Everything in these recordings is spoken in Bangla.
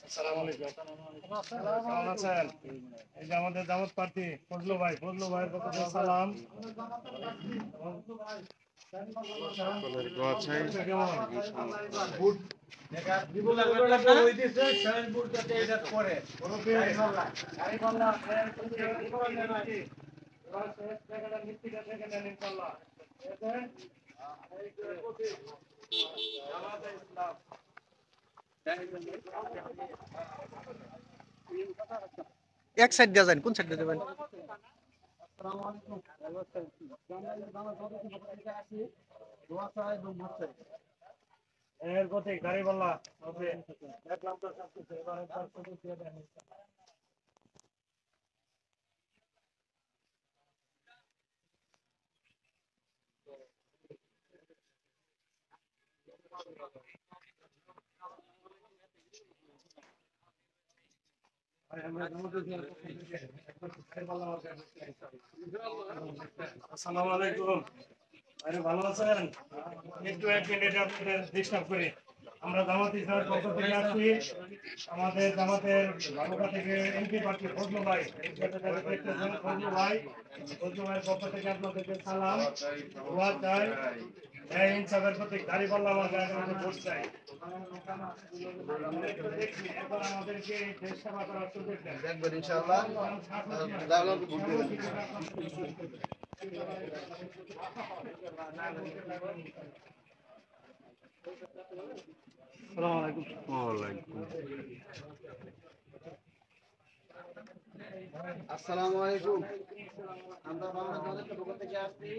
আসসালামু আলাইকুম। কেমন আছেন? এই যে আমাদের জামাত প্রার্থী ফজলু ভাইয়ের পক্ষ থেকে সালাম। এক সাইড দিয়ে যান, কোন সাইড দিয়ে যাবেন? এর গতি গাড়ি বললা হবে দেখলাম তো সব কিছু এবার একবার শুধু দিয়ে দেন। আসসালামু আলাইকুম। আরে ভালো আছেন? একটু এক মিনিট আপনাদের ডিস্টার্ব করি। আমরা জামাত ইসলামের পক্ষ থেকে আসছি। আমাদের জামাতের বালুকা থেকে এমপি প্রার্থী ফজলু ভাই দেখতেছেন। ফজলু ভাইয়ের পক্ষ থেকে আপনাদেরকে সালাম। দোয়া চাই। ইনসাফের প্রতি গাড়ি পাল্লা আমার গায়ে ভোট চাই। এবার আমাদেরকে দেশ সেবা করার সুযোগ দেন। দেখবেন ইনশাআল্লাহ ভোট দেবেন। আসসালামু আলাইকুম। আসসালামু আলাইকুম। আমরা বাংলাদেশের পক্ষ থেকে আসছি।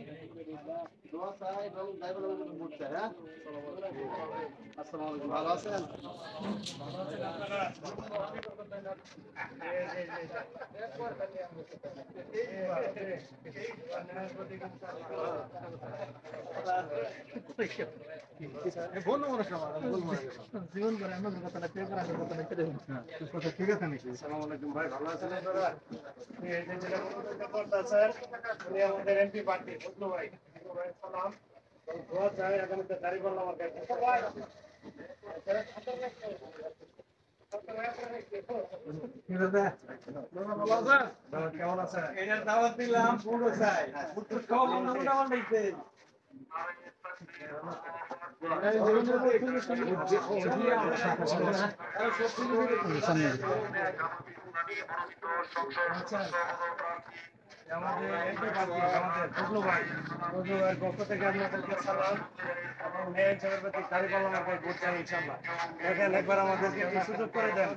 দোয়া চাই এবং ড্রাইভার ভোট চাই। হ্যাঁ, আসসালামু আলাইকুম। ভালো আছেন? জীবন করে আমাদের কথাটা কে করে আমাদের কথাটা কেটে দিচ্ছে। ঠিক আছে নাকি? আসসালামু আলাইকুম ভাই, ভালো আছেন আপনারা? এই যে যেটা বক্তব্য করতেছেন উনি আমাদের এমপি প্রার্থী ফজলু ভাই সালাম। দোয়া চাই আগামীতে গাড়ি পাল্লা আমার গায়ে কেমন আছেন? এটা দাওয়াত দিলাম পুরো চাই পুরো সব মনে আমার দেখতে আমাদের এমপি প্রার্থী আমাদের ফজলু ভাইয়ের পক্ষ থেকে আপনাদেরকে সালাম এবং ন্যায় হিসাবের প্রতি গাড়ি পাল্লা আমার গায়ে ভোট চাই ইনশাআল্লাহ। দেখেন একবার আমাদেরকে একটু সুযোগ করে দেন।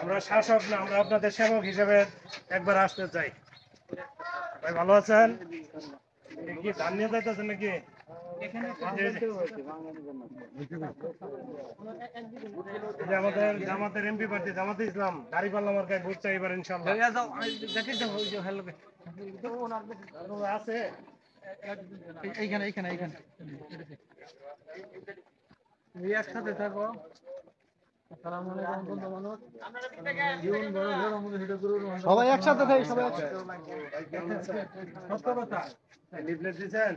আমরা শাসক না, আমরা আপনাদের সেবক হিসেবে একবার আসতে চাই। ভাই ভালো আছেন? কি ধান নিয়ে যাইতেছেন নাকি? আমাদের জামাতের এমপি প্রার্থী জামাতে ইসলাম দাড়ি পাল্লা আমার গায়ে ভোট চাই এবার ইনশাআল্লাহ। আছে এইখানে একসাথে থাকো। সবাই একসাথে থাকি, সবাই লিফলেট দিচ্ছেন?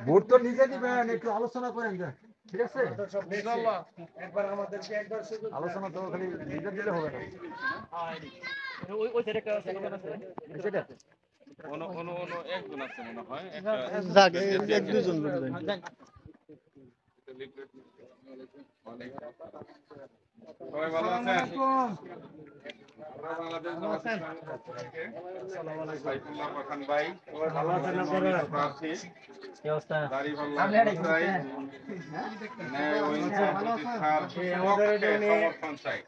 ভোট তো নিজে দিবেন, একটু আলোচনা করেন। ঠিক আছে, একবার আমাদেরকে একবার সুযোগ আলোচনা তো খালি নিজে দিলে হবে না। একজন আছে মনে হয়, এক দুজন লোক সবাই ভালো আছেন? বাংলাদেশ সাইফুল্লাহ পাঠান ভাই, ভালো আছেন আপনারা? প্রার্থী কি অবস্থা? দাড়িপাল্লা চাই, ন্যায় ও ইনসাফ প্রতিষ্ঠার সমর্থন চাই।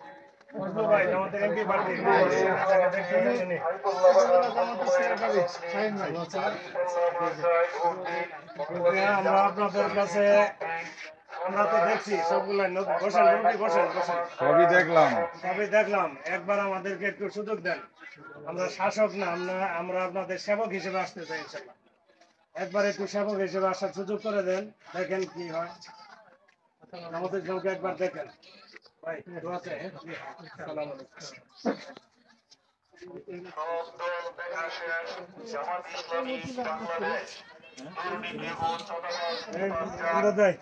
ফজলু ভাই আমাদের এমপি প্রার্থী আমরা আপনাদের কাছে আমরা তো দেখছি সবগুলাই বসেন সবই দেখলাম। একবার আমাদেরকে একটু সুযোগ দেন। আমরা শাসক না, আমরা আপনাদের সেবক হিসেবে আসতে চাই ইনশাআল্লাহ। একবার একটু সেবক হিসেবে আসার সুযোগ করে দেন, দেখেন কি হয়। আমাদের জনকে একবার দেখেন ভাই, দোয়া চাই। আসসালামু আলাইকুম। সব দল দেখা শেষ, জামাত ইসলামী বাংলাদেশ এই, আমরা যাই।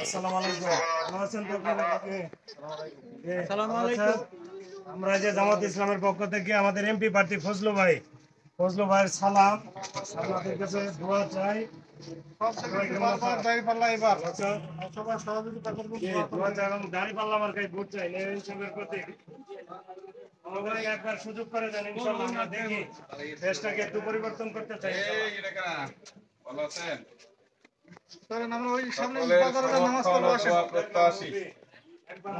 আসসালামু আলাইকুম। ভালো আছেন তো আপনারা? আসসালামু আলাইকুম। আমরা যে জামাত ইসলামের পক্ষ থেকে আমাদের এমপি প্রার্থী ফজলু ভাইয়ের সালাম, আপনাদের কাছে দোয়া চাই। দাঁড়িপাল্লা মার্কায় ভোট চাই, নির্বাচনের প্রতি আমাদের একবার সুযোগ করে দেন, ইনশাআল্লাহ আমরা দেখি দেশটাকে একটু পরিবর্তন করতে চাই। ভালো আছেন? আমরা ওই সামনে সকলের সমর্থন ও দোয়া প্রত্যাশী। একবার